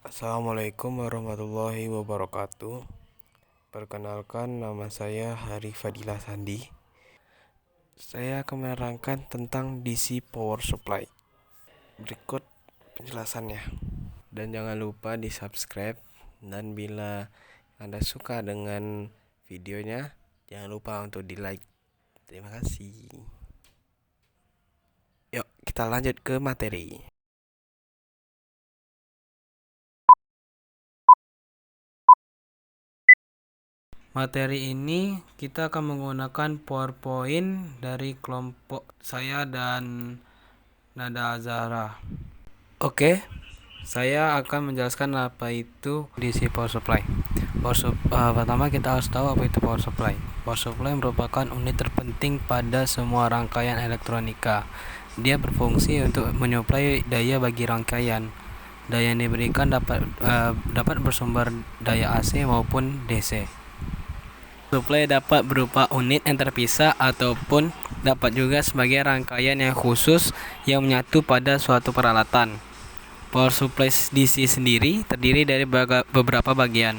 Assalamualaikum warahmatullahi wabarakatuh. Perkenalkan, nama saya Hari Fadilah Sandi. Saya akan menerangkan tentang DC Power Supply. Berikut penjelasannya. Dan jangan lupa di subscribe. Dan bila Anda suka dengan videonya, jangan lupa untuk di like. Terima kasih. Yuk kita lanjut ke materi. Materi ini kita akan menggunakan PowerPoint dari kelompok saya dan Nada Azhara. Oke, saya akan menjelaskan apa itu DC Power Supply. Pertama kita harus tahu apa itu Power Supply. Power Supply merupakan unit terpenting pada semua rangkaian elektronika. Dia berfungsi untuk menyuplai daya bagi rangkaian. Daya yang diberikan dapat bersumber daya AC maupun DC. Suplai dapat berupa unit yang terpisah ataupun dapat juga sebagai rangkaian yang khusus yang menyatu pada suatu peralatan. Power supply DC sendiri terdiri dari beberapa bagian,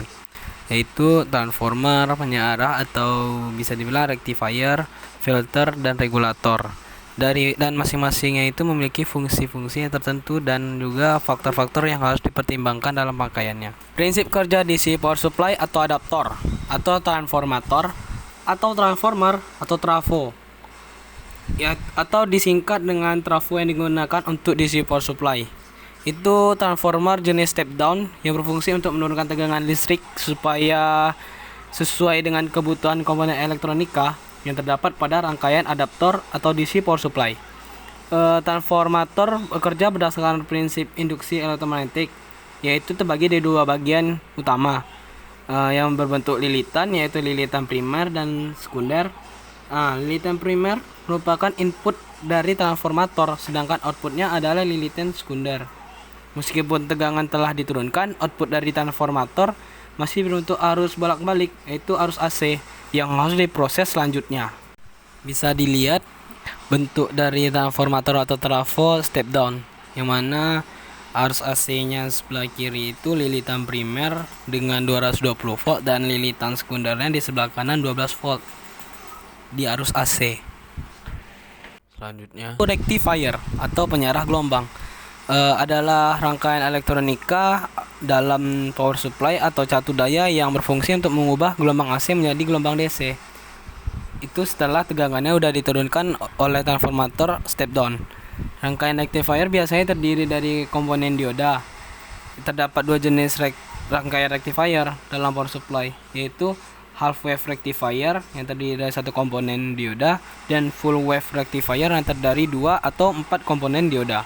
yaitu transformer, penyearah atau bisa dibilang rectifier, filter, dan regulator. Dan masing-masingnya itu memiliki fungsi-fungsi yang tertentu dan juga faktor-faktor yang harus dipertimbangkan dalam rangkaiannya. Prinsip kerja DC power supply atau adaptor atau transformator atau transformer atau trafo ya, atau disingkat dengan trafo yang digunakan untuk DC power supply. Itu transformer jenis step down yang berfungsi untuk menurunkan tegangan listrik supaya sesuai dengan kebutuhan komponen elektronika yang terdapat pada rangkaian adaptor atau DC power supply. Transformator bekerja berdasarkan prinsip induksi elektromagnetik, yaitu terbagi dari dua bagian utama yang berbentuk lilitan, yaitu lilitan primer dan sekunder. Lilitan primer merupakan input dari transformator, sedangkan outputnya adalah lilitan sekunder. Meskipun tegangan telah diturunkan, output dari transformator masih berbentuk arus bolak-balik, yaitu arus AC yang harus diproses selanjutnya. Bisa dilihat bentuk dari transformator atau trafo step down, yang mana arus AC-nya sebelah kiri itu lilitan primer dengan 220 volt dan lilitan sekundernya di sebelah kanan 12 volt di arus AC. Selanjutnya, rectifier atau penyarah gelombang adalah rangkaian elektronika dalam power supply atau catu daya yang berfungsi untuk mengubah gelombang AC menjadi gelombang DC. Itu setelah tegangannya sudah diturunkan oleh transformator step down. Rangkaian rectifier biasanya terdiri dari komponen dioda. Terdapat dua jenis rangkaian rectifier dalam power supply, yaitu half wave rectifier yang terdiri dari satu komponen dioda dan full wave rectifier yang terdiri dari 2 atau 4 komponen dioda.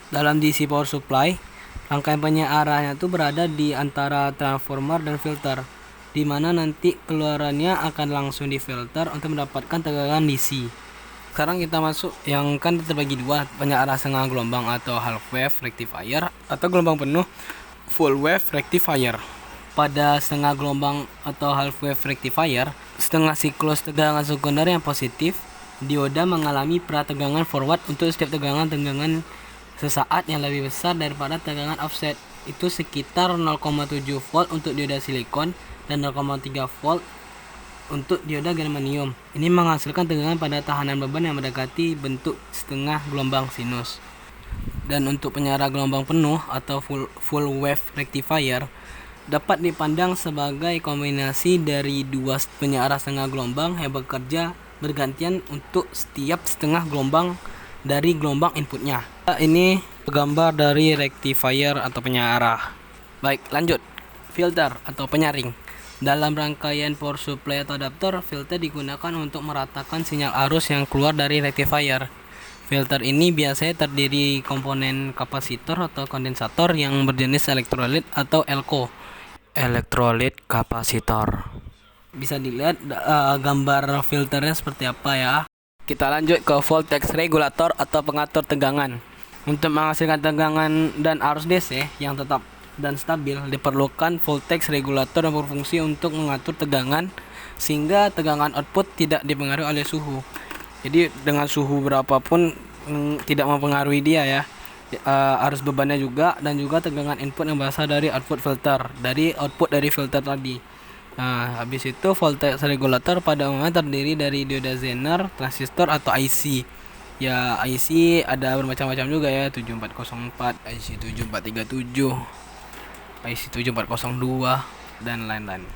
Dalam DC power supply, rangkaian penyearahnya itu berada di antara transformer dan filter, di mana nanti keluarannya akan langsung di filter untuk mendapatkan tegangan DC. Sekarang kita masuk yang kan terbagi dua, penyearah setengah gelombang atau half wave rectifier atau gelombang penuh full wave rectifier. Pada setengah gelombang atau half wave rectifier, setengah siklus tegangan sekunder yang positif, dioda mengalami prategangan forward untuk setiap tegangan sesaat yang lebih besar daripada tegangan offset, itu sekitar 0,7 volt untuk dioda silikon dan 0,3 volt untuk dioda germanium. Ini menghasilkan tegangan pada tahanan beban yang mendekati bentuk setengah gelombang sinus. Dan untuk penyarah gelombang penuh atau full wave rectifier dapat dipandang sebagai kombinasi dari dua penyarah setengah gelombang yang bekerja bergantian untuk setiap setengah gelombang dari gelombang inputnya. Ini gambar dari rectifier atau penyarah. Baik, lanjut. Filter atau penyaring. Dalam rangkaian power supply atau adaptor, filter digunakan untuk meratakan sinyal arus yang keluar dari rectifier. Filter ini biasanya terdiri komponen kapasitor atau kondensator yang berjenis elektrolit atau elko. Elektrolit kapasitor. Bisa dilihat gambar filternya seperti apa ya. Kita lanjut ke voltage regulator atau pengatur tegangan. Untuk menghasilkan tegangan dan arus DC yang tetap dan stabil, diperlukan voltage regulator yang berfungsi untuk mengatur tegangan sehingga tegangan output tidak dipengaruhi oleh suhu. Jadi dengan suhu berapapun tidak mempengaruhi dia ya. arus bebannya juga, dan juga tegangan input yang berasal dari output filter tadi. Nah, habis itu voltage regulator pada umumnya terdiri dari dioda Zener, transistor atau IC. Ya, IC ada bermacam-macam juga ya, 7404, IC 7437, IC 7402, dan lain-lain.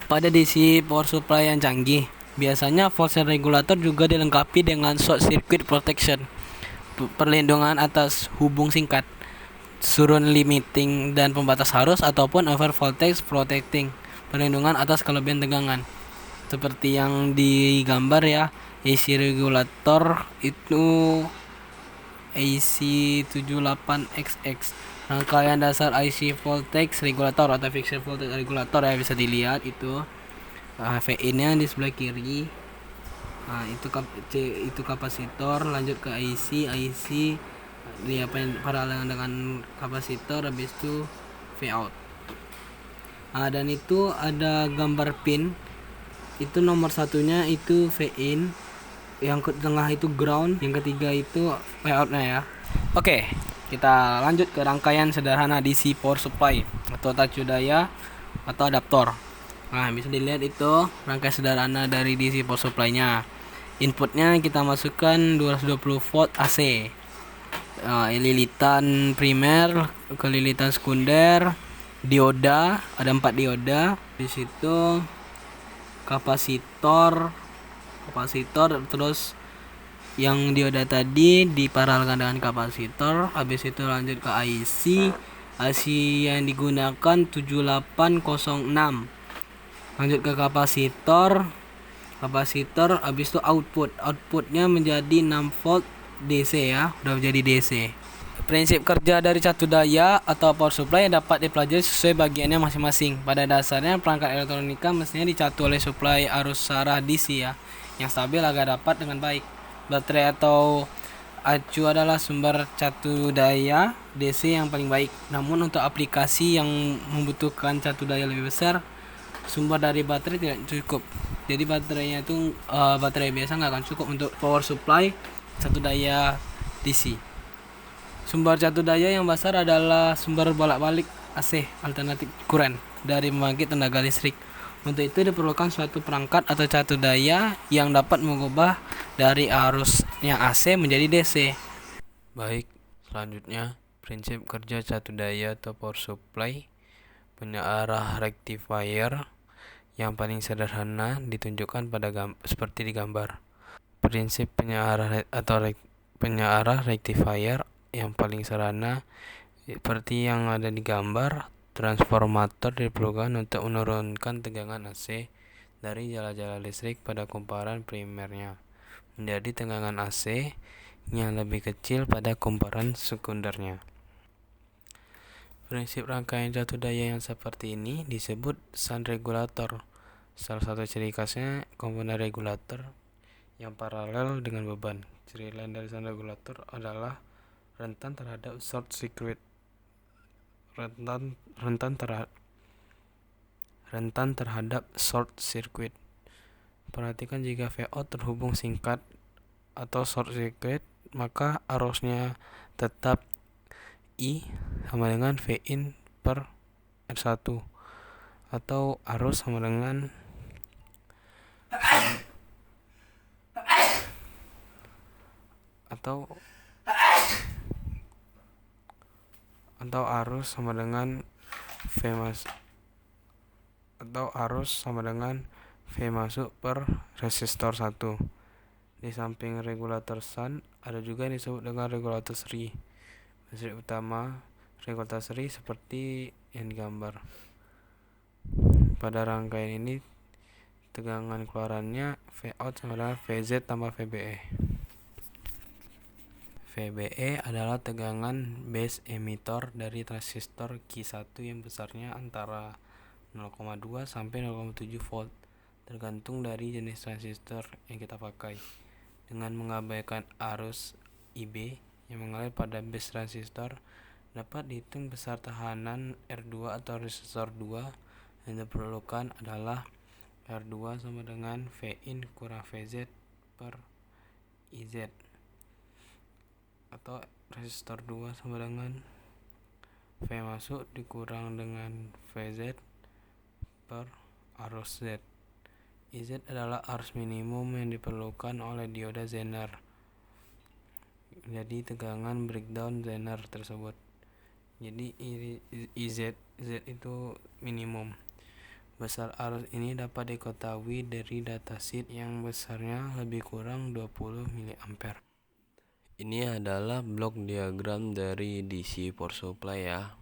Pada DC power supply yang canggih, biasanya voltage regulator juga dilengkapi dengan short circuit protection, perlindungan atas hubung singkat, surround limiting dan pembatas arus, ataupun over voltage protecting, perlindungan atas kelebihan tegangan. Seperti yang digambar ya, AC regulator itu AC78XX. Rangkaian dasar IC voltage regulator atau fixed voltage regulator ya, bisa dilihat itu. VIN-nya di sebelah kiri. Nah, itu kapasitor, lanjut ke IC dia paralel dengan kapasitor, habis itu Vout. Dan itu ada gambar pin. Itu nomor satunya itu VIN, yang ke tengah itu ground, yang ketiga itu Vout-nya ya. Oke, kita lanjut ke rangkaian sederhana DC power supply atau tacu daya atau adaptor. Nah, bisa dilihat itu rangkaian sederhana dari DC power supply-nya. Inputnya kita masukkan 220 volt AC, lilitan primer ke lilitan sekunder, dioda, ada 4 dioda di situ, kapasitor, terus yang dioda tadi diparalelkan dengan kapasitor. Habis itu lanjut ke IC yang digunakan 7806, lanjut ke kapasitor, habis itu outputnya menjadi 6 volt DC ya, udah menjadi DC. Prinsip kerja dari catu daya atau power supply dapat dipelajari sesuai bagiannya masing-masing. Pada dasarnya perangkat elektronika mestinya dicatu oleh suplai arus arah DC ya, yang stabil agar dapat dengan baik. Baterai atau acu adalah sumber catu daya DC yang paling baik. Namun untuk aplikasi yang membutuhkan catu daya lebih besar, sumber dari baterai tidak cukup. Jadi baterainya itu baterai biasa nggak akan cukup untuk power supply catu daya DC. Sumber catu daya yang besar adalah sumber bolak-balik AC alternatif current dari pembangkit tenaga listrik. Untuk itu diperlukan suatu perangkat atau catu daya yang dapat mengubah dari arusnya AC menjadi DC. Baik, selanjutnya prinsip kerja catu daya atau power supply punya arah rectifier yang paling sederhana ditunjukkan pada seperti di gambar. Prinsip penyearah rectifier yang paling sederhana seperti yang ada di gambar. Transformator diperlukan untuk menurunkan tegangan AC dari jala-jala listrik pada kumparan primernya menjadi tegangan AC yang lebih kecil pada kumparan sekundernya. Prinsip rangkaian catu daya yang seperti ini disebut shunt regulator. Salah satu ciri khasnya komponen regulator yang paralel dengan beban. Ciri lain dari shunt regulator adalah rentan terhadap short circuit. Rentan terhadap short circuit. Perhatikan jika Vout terhubung singkat atau short circuit, maka arusnya tetap I sama dengan Vin per R1, atau arus sama dengan arus sama dengan V masuk per resistor 1. Di samping regulator shunt ada juga yang disebut dengan regulator seri. Prinsip utama regulator seri seperti yang digambar. Pada rangkaian ini tegangan keluarannya Vout sama dengan VZ tambah VBE. VBE adalah tegangan base emitter dari transistor Q1 yang besarnya antara 0,2 sampai 0,7 volt, tergantung dari jenis transistor yang kita pakai. Dengan mengabaikan arus IB yang mengalir pada base transistor, dapat dihitung besar tahanan R2 atau resistor 2 yang diperlukan adalah R2 sama dengan Vin kurang VZ per IZ, atau resistor 2 sama dengan V masuk dikurang dengan VZ per arus Z. IZ adalah arus minimum yang diperlukan oleh dioda Zener. Jadi tegangan breakdown Zener tersebut. Jadi IZ itu minimum. Besar arus ini dapat diketahui dari datasheet yang besarnya lebih kurang 20 mA. Ini adalah blok diagram dari DC power supply ya,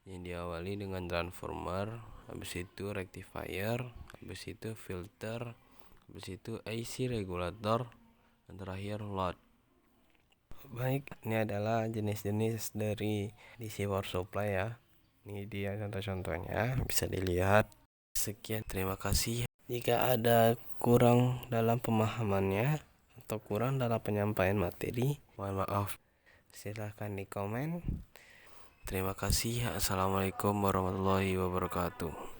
yang diawali dengan transformer, habis itu rectifier, habis itu filter, habis itu AC regulator, dan terakhir load. Baik, ini adalah jenis-jenis dari DC power supply ya. Ini dia contoh-contohnya, bisa dilihat. Sekian, terima kasih. Jika ada kurang dalam pemahamannya atau kurang dalam penyampaian materi, mohon maaf. Silahkan di komen. Terima kasih. Assalamualaikum warahmatullahi wabarakatuh.